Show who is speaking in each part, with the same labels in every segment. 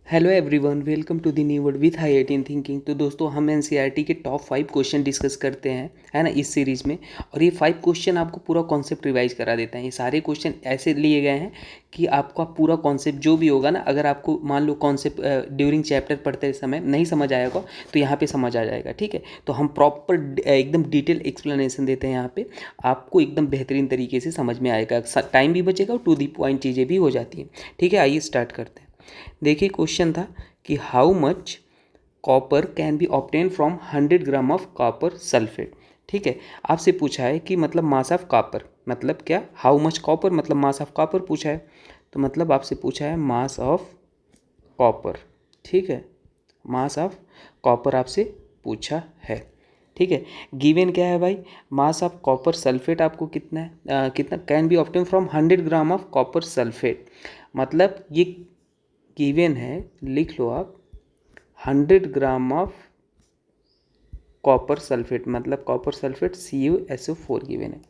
Speaker 1: Hello everyone, welcome to the new word with I thinking. तो दोस्तों, हम NCERT के टॉप 5 क्वेश्चन डिस्कस करते हैं, है ना, इस सीरीज़ में। और ये 5 क्वेश्चन आपको पूरा कॉन्सेप्ट रिवाइज करा देता है। ये सारे क्वेश्चन ऐसे लिए गए हैं कि आपका पूरा कॉन्सेप्ट जो भी होगा ना, अगर आपको मान लो कॉन्सेप्ट ड्यूरिंग चैप्टर पढ़ते समय नहीं समझ आएगा तो यहाँ पे समझ आ जाएगा। ठीक है, तो हम प्रॉपर एकदम डिटेल एक्सप्लेनेशन देते हैं यहाँ पे, आपको एकदम बेहतरीन तरीके से समझ में आएगा, टाइम भी बचेगा और टू दी पॉइंट चीज़ें भी हो जाती हैं। ठीक है, आइए स्टार्ट करते हैं। देखिए, क्वेश्चन था कि how much copper can be obtain from 100 gram of copper sulphate. ठीक है, आपसे पूछा है कि मतलब मास ऑफ कॉपर मतलब क्या, हाउ मच कॉपर मतलब मास ऑफ कॉपर पूछा है, तो मतलब आपसे पूछा है मास ऑफ कॉपर। ठीक है, मास ऑफ कॉपर आपसे पूछा है। ठीक है, गिवन क्या है भाई, मास ऑफ कॉपर सल्फेट आपको कितना है, कितना can be obtain from 100 gram of copper sulphate. मतलब ये गिवन है, लिख लो आप, 100 ग्राम ऑफ कॉपर सल्फेट, मतलब कॉपर सल्फेट CuSO4 गिवन है।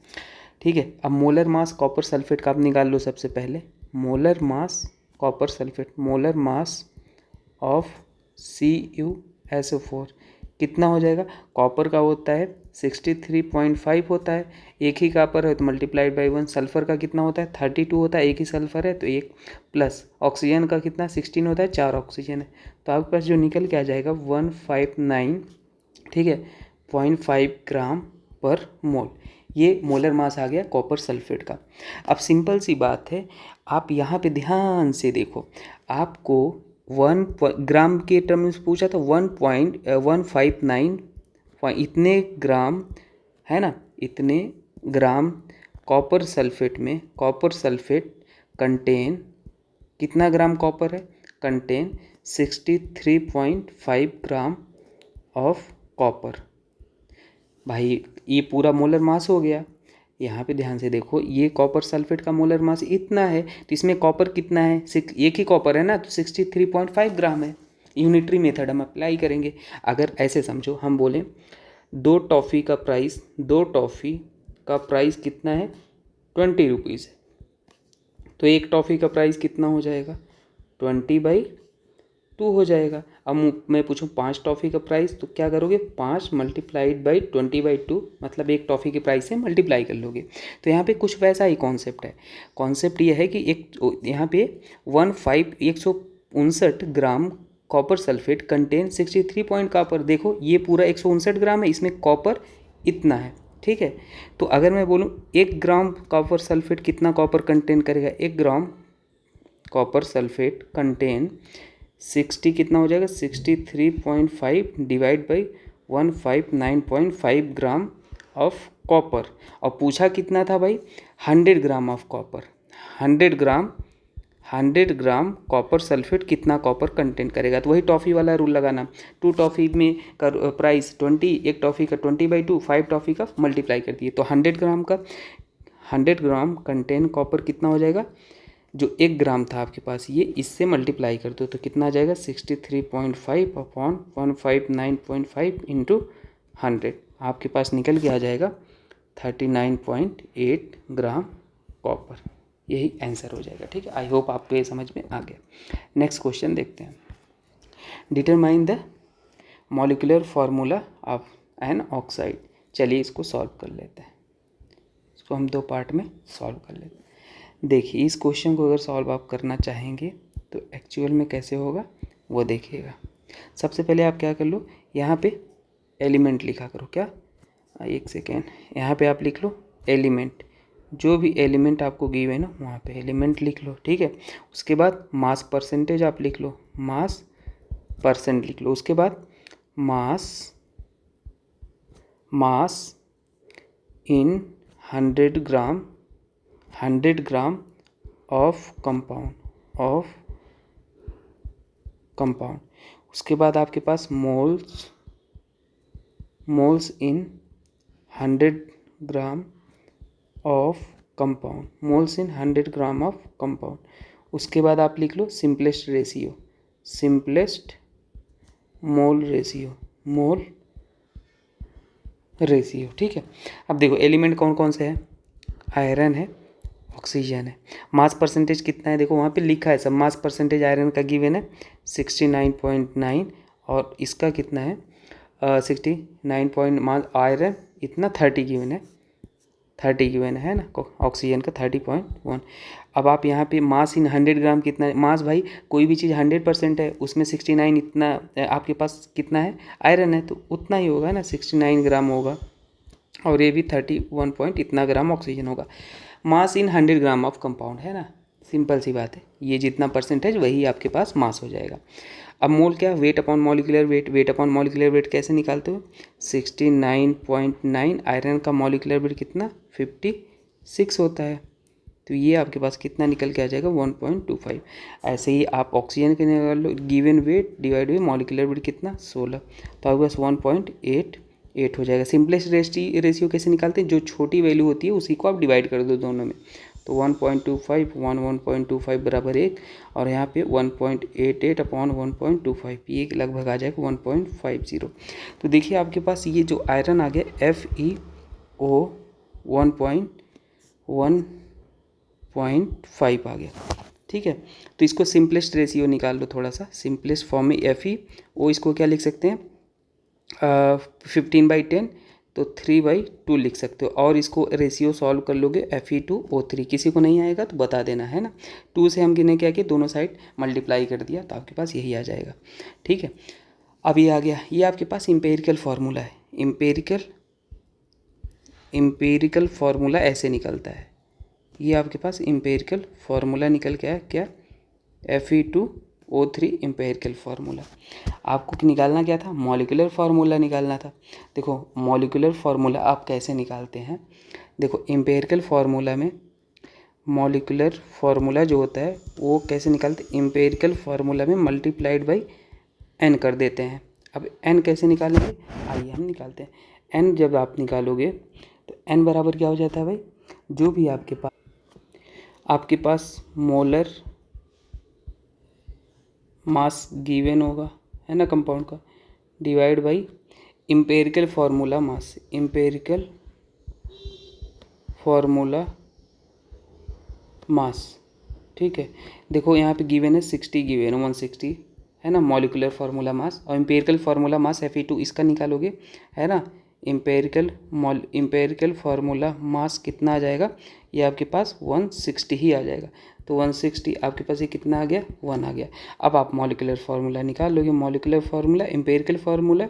Speaker 1: ठीक है, अब मोलर मास कॉपर सल्फेट का आप निकाल लो। सबसे पहले molar mass copper sulphate, molar mass of CuSO4 कितना हो जाएगा। कॉपर का होता है 63.5 होता है, एक ही कॉपर है तो मल्टीप्लाइड बाई 1। सल्फ़र का कितना होता है 32 होता है, एक ही सल्फ़र है तो एक, प्लस ऑक्सीजन का कितना 16 होता है, 4 ऑक्सीजन है। तो आपके पास जो निकल के आ जाएगा 159, ठीक है, 0.5 ग्राम पर मोल। ये मोलर मास आ गया कॉपर सल्फेट का। अब सिंपल सी बात है, आप यहाँ पे ध्यान से देखो, आपको 1 ग्राम के टर्म्स पूछा था, 1.159 इतने ग्राम, है ना, इतने ग्राम कॉपर सल्फेट में, कॉपर सल्फेट कंटेन, कितना ग्राम कॉपर है, कंटेन 63.5 ग्राम ऑफ कॉपर। भाई ये पूरा मोलर मास हो गया। यहाँ पे ध्यान से देखो, ये कॉपर सल्फेट का मोलर मास इतना है, तो इसमें कॉपर कितना है, एक ही कॉपर है ना, तो 63.5 ग्राम है। यूनिटरी मेथड हम अप्लाई करेंगे। अगर ऐसे समझो, हम बोलें दो टॉफ़ी का प्राइस, दो टॉफ़ी का प्राइस कितना है, 20 रुपीज़ है, तो एक टॉफ़ी का प्राइस कितना हो जाएगा, 20/2 हो जाएगा। अब मैं पूछूं 5 टॉफ़ी का प्राइस, तो क्या करोगे, 5 मल्टीप्लाइड बाई 20/2, मतलब एक टॉफ़ी के प्राइस से मल्टीप्लाई कर लोगे। तो यहाँ पे कुछ वैसा ही कॉन्सेप्ट है। कॉन्सेप्ट ये है कि एक यहाँ पे 159 gram copper sulphate contain 63 point copper. देखो ये पूरा 159 ग्राम है, इसमें कॉपर इतना है। ठीक है, तो अगर मैं बोलूँ 1 ग्राम कॉपर सल्फेट कितना कॉपर कंटेन करेगा, 1 ग्राम कॉपर सल्फेट कंटेन 60 कितना हो जाएगा, 63.5 divide by 159.5 gram of copper. और पूछा कितना था भाई, 100 gram of copper. 100 gram copper sulphate कितना कॉपर कंटेन करेगा, तो वही टॉफ़ी वाला रूल लगाना। 2 टॉफ़ी में का प्राइस 20, एक टॉफ़ी का 20/2, 5 टॉफ़ी का मल्टीप्लाई कर दिए, तो 100 ग्राम का 100 ग्राम कंटेन कॉपर कितना हो जाएगा, जो 1 ग्राम था आपके पास, ये इससे मल्टीप्लाई कर दो तो कितना आ जाएगा, 63.5 अपॉन 159.5 इंटू 100, आपके पास निकल के आ जाएगा 39.8 ग्राम कॉपर। यही आंसर हो जाएगा। ठीक है, आई होप आपको ये समझ में आ गया। नेक्स्ट क्वेश्चन देखते हैं। Determine the molecular formula of an oxide. चलिए इसको सॉल्व कर लेते हैं, इसको हम 2 पार्ट में सॉल्व कर लेते हैं। देखिए, इस क्वेश्चन को अगर सॉल्व आप करना चाहेंगे तो एक्चुअल में कैसे होगा वो देखिएगा। सबसे पहले आप क्या कर लो, यहाँ पे एलिमेंट लिखा करो। क्या, एक सेकेंड, यहाँ पे आप लिख लो एलिमेंट, जो भी एलिमेंट आपको गिव है ना वहाँ पे एलिमेंट लिख लो। ठीक है, उसके बाद मास परसेंटेज आप लिख लो, मास परसेंट लिख लो। उसके बाद मास इन 100 ग्राम, 100 ग्राम ऑफ कंपाउंड। उसके बाद आपके पास moles in 100 gram of compound, moles in 100 gram of compound. उसके बाद आप लिख लो simplest ratio, simplest mole ratio. ठीक है, अब देखो एलिमेंट कौन कौन से हैं, आयरन है, ऑक्सीजन है। मास परसेंटेज कितना है, देखो वहाँ पे लिखा है सब, मास परसेंटेज आयरन का गिवन है 69.9 और इसका कितना है 69 पॉइंट, मास आयरन इतना 30 गिवन है, 30 गिवन है ना, ऑक्सीजन का 30.1। अब आप यहाँ पे मास इन 100 ग्राम कितना है, मास भाई कोई भी चीज़ 100% है, उसमें 69 इतना आपके पास कितना है आयरन है, तो उतना ही होगा ना, 69 ग्राम होगा, और ये भी 31 पॉइंट इतना ग्राम ऑक्सीजन होगा। मास इन 100 ग्राम ऑफ कंपाउंड है ना, सिंपल सी बात है, ये जितना परसेंटेज वही आपके पास मास हो जाएगा। अब मोल क्या, weight upon molecular weight, weight upon molecular weight कैसे निकालते हो, 69.9, आयरन का मॉलिक्यूलर वेट कितना 56 होता है, तो ये आपके पास कितना निकल के आ जाएगा 1.25। ऐसे ही आप ऑक्सीजन के निकाल लो, given weight divide by molecular weight कितना 16, तो आपके पास 1.88 हो जाएगा। सिंपलेस्ट रेशियो कैसे निकालते हैं, जो छोटी वैल्यू होती है उसी को आप डिवाइड कर दो दोनों में, तो 1.25 1.25 बराबर 1, और यहाँ पे 1.88 अपॉन 1.25, ये लगभग आ जाएगा 1.50। तो देखिए आपके पास ये जो आयरन आ गया FeO 1.5 आ गया, ठीक है। तो इसको सिंपलेस्ट रेशियो निकाल लो थोड़ा सा, सिंपलेस्ट फॉर्म में FeO इसको क्या लिख सकते हैं 15/10, तो 3/2 लिख सकते हो, और इसको रेशियो सॉल्व कर लोगे Fe2O3, किसी को नहीं आएगा तो बता देना है ना, 2 से हम किने क्या किया दोनों साइड मल्टीप्लाई कर दिया, तो आपके पास यही आ जाएगा, ठीक है। अब ये आ गया, ये आपके पास इम्पेरिकल फार्मूला है, इम्पेरिकल फार्मूला ऐसे निकलता है, ये आपके पास इम्पेरिकल फार्मूला निकल के आया क्या, Fe2O3 इम्पेरिकल फार्मूला। आपको निकालना क्या था, मॉलिक्यूलर फार्मूला निकालना था। देखो मॉलिक्यूलर फार्मूला आप कैसे निकालते हैं, देखो इम्पेरिकल फार्मूला में मॉलिक्यूलर फार्मूला जो होता है वो कैसे निकालते हैं, इम्पेरिकल फार्मूला में मल्टीप्लाइड बाई n कर देते हैं। अब n कैसे निकालेंगे, आइए हम निकालते हैं। n जब आप निकालोगे तो n बराबर क्या हो जाता है भाई, जो भी आपके पास मोलर मास गिवन होगा है ना कंपाउंड का, divide by empirical formula mass, empirical formula mass, ठीक है। देखो यहाँ पे गिवन है 60 गिवन है 160 है ना मॉलिक्यूलर फार्मूला मास, और इम्पेरिकल फार्मूला मास Fe2 इसका निकालोगे है ना, इम्पेरिकल फार्मूला मास कितना आ जाएगा, ये आपके पास 160 ही आ जाएगा, तो 160 आपके पास ये कितना आ गया 1 आ गया। अब आप मॉलिक्यूलर फार्मूला निकाल लोगे, molecular formula empirical formula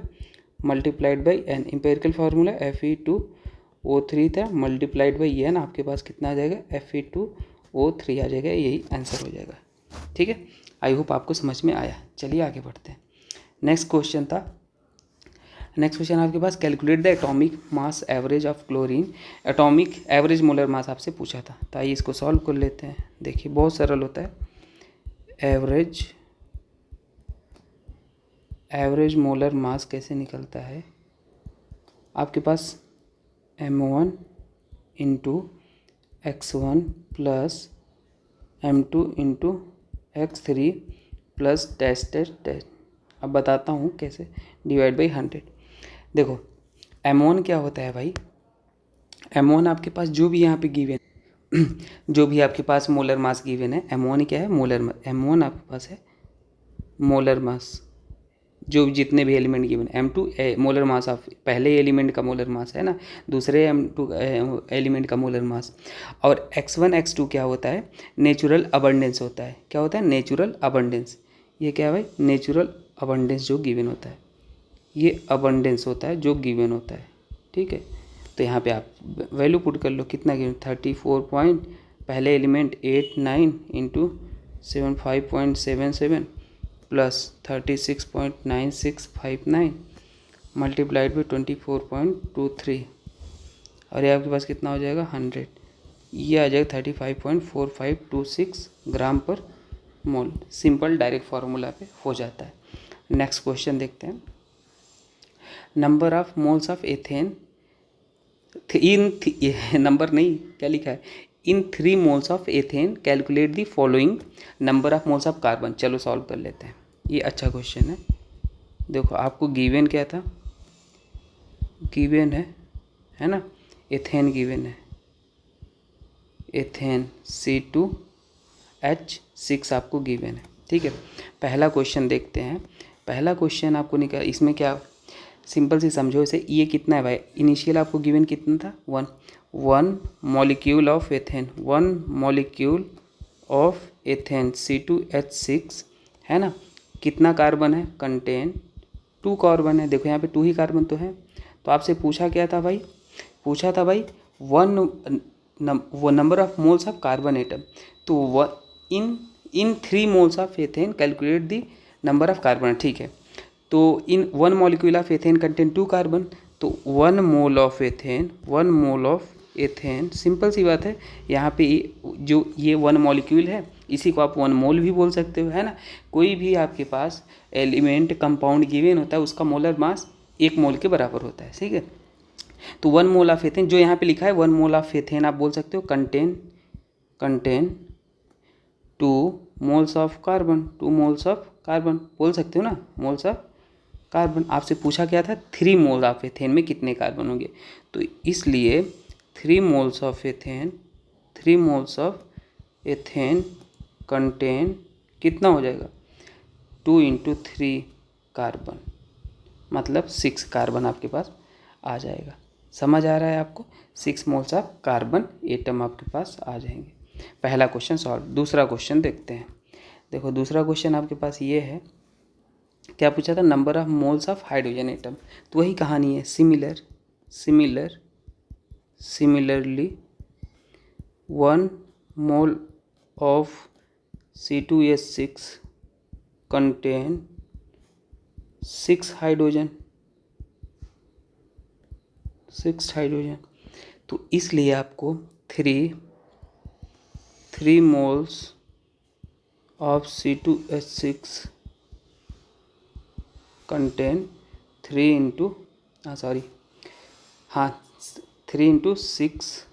Speaker 1: multiplied by n, empirical formula Fe2O3 था मल्टीप्लाइड बाई ये है ना, आपके पास कितना आ जाएगा Fe2O3 आ जाएगा, यही आंसर हो जाएगा, ठीक है। आई होप आपको समझ में आया, चलिए आगे बढ़ते हैं। नेक्स्ट क्वेश्चन आपके पास, calculate the atomic mass average of chlorine, atomic average molar mass आपसे पूछा था, तो आइए इसको सॉल्व कर लेते हैं। देखिए बहुत सरल होता है, एवरेज मोलर मास कैसे निकलता है, आपके पास M1 into x1 plus M2 into x3 plus dash dash dash, अब बताता हूँ कैसे, डिवाइड बाई 100। देखो M1 क्या होता है भाई, M1 आपके पास जो भी यहाँ पे गिवन जो भी आपके पास मोलर मास गिवन है, M1 क्या है मोलर मास, M1 आपके पास है मोलर मास, जो जितने भी element given, M2 molar mass of पहले एलिमेंट का मोलर मास है ना, दूसरे M2 एलिमेंट का मोलर मास, और x1 x2 क्या होता है नेचुरल अबंडेंस होता है, क्या होता है नेचुरल अबंडेंस, ये क्या है भाई नेचुरल अबंडेंस जो गिवन होता है, ये अबंडेंस होता है जो गिवन होता है, ठीक है। तो यहाँ पे आप वैल्यू पुट कर लो, कितना गिवन 34 पॉइंट, पहले element 89 into 75.77 plus 36.9659 multiplied by 24.23, और ये आपके पास कितना हो जाएगा 100, ये आ जाएगा 35.4526 ग्राम पर मोल, सिंपल डायरेक्ट फार्मूला पे हो जाता है। नेक्स्ट क्वेश्चन देखते हैं, number of moles of ethane number नहीं क्या लिखा है, इन 3 moles of ethane calculate the following number of moles of carbon. चलो सॉल्व कर लेते हैं, ये अच्छा क्वेश्चन है। देखो आपको गिवन क्या था, गिवन है ना एथेन गिवन है, एथेन C2H6 आपको गिवन है। ठीक है, पहला क्वेश्चन देखते हैं। पहला क्वेश्चन आपको निकाल, इसमें क्या सिंपल सी समझो इसे। ये कितना है भाई, इनिशियल आपको गिवन कितना था, one molecule of ethane, one molecule of ethane C2H6 है ना। कितना कार्बन है, कंटेन 2 कार्बन है। देखो यहाँ पे 2 ही कार्बन तो है। तो आपसे पूछा क्या था भाई, पूछा था भाई वो number of moles of carbon atom. तो इन 3 moles of ethane calculate the number of carbon. ठीक है, तो इन 1 molecule of ethane contain 2 carbon. तो 1 मोल ऑफ एथेन सिंपल सी बात है। यहाँ पे जो ये 1 मॉलिक्यूल है इसी को आप 1 मोल भी बोल सकते हो, है ना। कोई भी आपके पास एलिमेंट कंपाउंड गिवन होता है उसका मोलर मास 1 मोल के बराबर होता है। ठीक है, तो 1 मोल ऑफ एथेन जो यहाँ पे लिखा है 1 मोल ऑफ एथेन आप बोल सकते हो contain 2 moles of carbon, 2 moles of carbon बोल सकते हो ना, मोल्स ऑफ कार्बन। आपसे पूछा क्या था, 3 मोल ऑफ एथेन में कितने कार्बन होंगे। तो इसलिए 3 मोल्स ऑफ एथेन कंटेन कितना हो जाएगा, 2 × 3 कार्बन, मतलब 6 कार्बन आपके पास आ जाएगा। समझ आ रहा है आपको, 6 मोल्स ऑफ कार्बन एटम आपके पास आ जाएंगे। पहला क्वेश्चन सॉल्व। दूसरा क्वेश्चन देखते हैं। देखो दूसरा क्वेश्चन आपके पास ये है, क्या पूछा था, number of moles of hydrogen atom. तो वही कहानी है, similarly 1 mole of C2H6 contain 6 hydrogen. तो इसलिए आपको 3 moles of C2H6 contain 3 × 6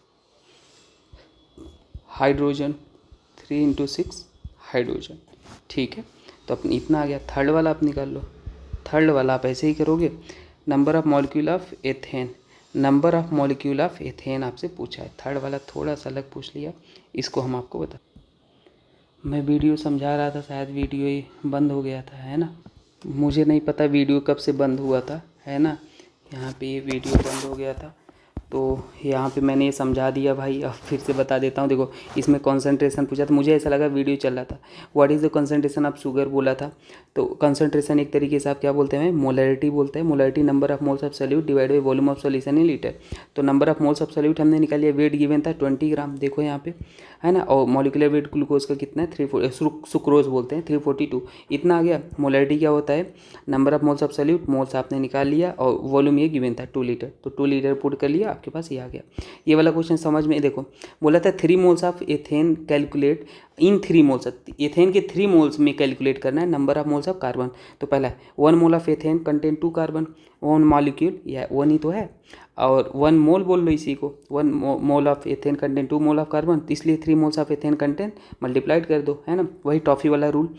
Speaker 1: hydrogen, 3 × 6 hydrogen. ठीक है, तो अपनी इतना आ गया। थर्ड वाला आप निकाल लो। थर्ड वाला आप ऐसे ही करोगे, number of molecule of ethane, number of molecule of ethane आपसे पूछा है। थर्ड वाला थोड़ा सा अलग पूछ लिया, इसको हम आपको बता। मैं वीडियो समझा रहा था, शायद वीडियो ही बंद हो गया था, है ना। मुझे नहीं पता वीडियो कब से बंद हुआ था, है ना। यहाँ पे ये वीडियो बंद हो गया था, तो यहाँ पे मैंने ये समझा दिया भाई। अब फिर से बता देता हूँ। देखो इसमें कंसंट्रेशन पूछा था, मुझे ऐसा लगा वीडियो चल रहा था। What is the concentration of sugar बोला था। तो कंसंट्रेशन एक तरीके से आप क्या बोलते हैं, मोलरिटी बोलते हैं। Molarity number of moles of solute divide by volume of solution in litre. तो number of moles of solute हमने निकाल लिया, वेट गिवन था 20 ग्राम, देखो यहाँ पे, है ना। और मॉलिकुलर वेट ग्लूकोज का कितना है, 340, सुक्रोज बोलते हैं 342, इतना आ गया। मोलरिटी क्या होता है, number of moles of solute, moles आपने निकाल लिया, और वॉल्यूम ये गिवन था 2 लीटर, तो 2 लीटर पुट कर लिया, आपके पास ये आ गया। ये वाला क्वेश्चन समझ में, देखो बोला था 3 moles of ethane calculate in 3 moles, ethane के 3 मोल्स में कैलकुलेट करना है number of moles of carbon. तो पहला 1 mole of ethane contain 2 carbon, 1 molecule, या 1 ही तो है, और 1 मोल बोल लो इसी को, 1 mole of ethane contain 2 mole of carbon, तो इसलिए 3 moles of ethane contain multiplied कर दो, है ना। वही टॉफी वाला rule.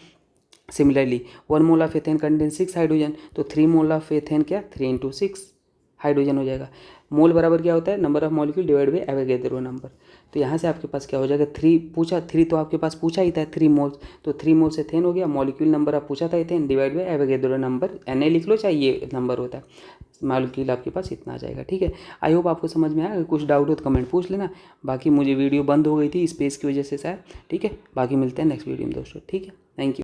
Speaker 1: Similarly 1 mole of ethane contain 6 hydrogen, तो 3 मोल ऑफ एथेन क्या, 3 × 6 हाइड्रोजन हो जाएगा। मोल बराबर क्या होता है, number of molecule divide by Avogadro number. तो यहाँ से आपके पास क्या हो जाएगा, 3 पूछा, 3 तो आपके पास पूछा ही था 3 मोल्स, तो 3 मोल्स एथेन हो गया। मॉलिक्यूल नंबर आप पूछा था ethane divide by Avogadro number, Na लिख लो चाहे ये नंबर होता है, मॉलिक्यूल आपके पास इतना आ जाएगा। ठीक है, आई होप आपको समझ में आया। अगर कुछ डाउट हो तो कमेंट पूछ लेना। बाकी मुझे वीडियो बंद हो गई थी स्पेस की वजह से शायद। ठीक है, बाकी मिलते हैं नेक्स्ट वीडियो में दोस्तों। ठीक है, थैंक यू।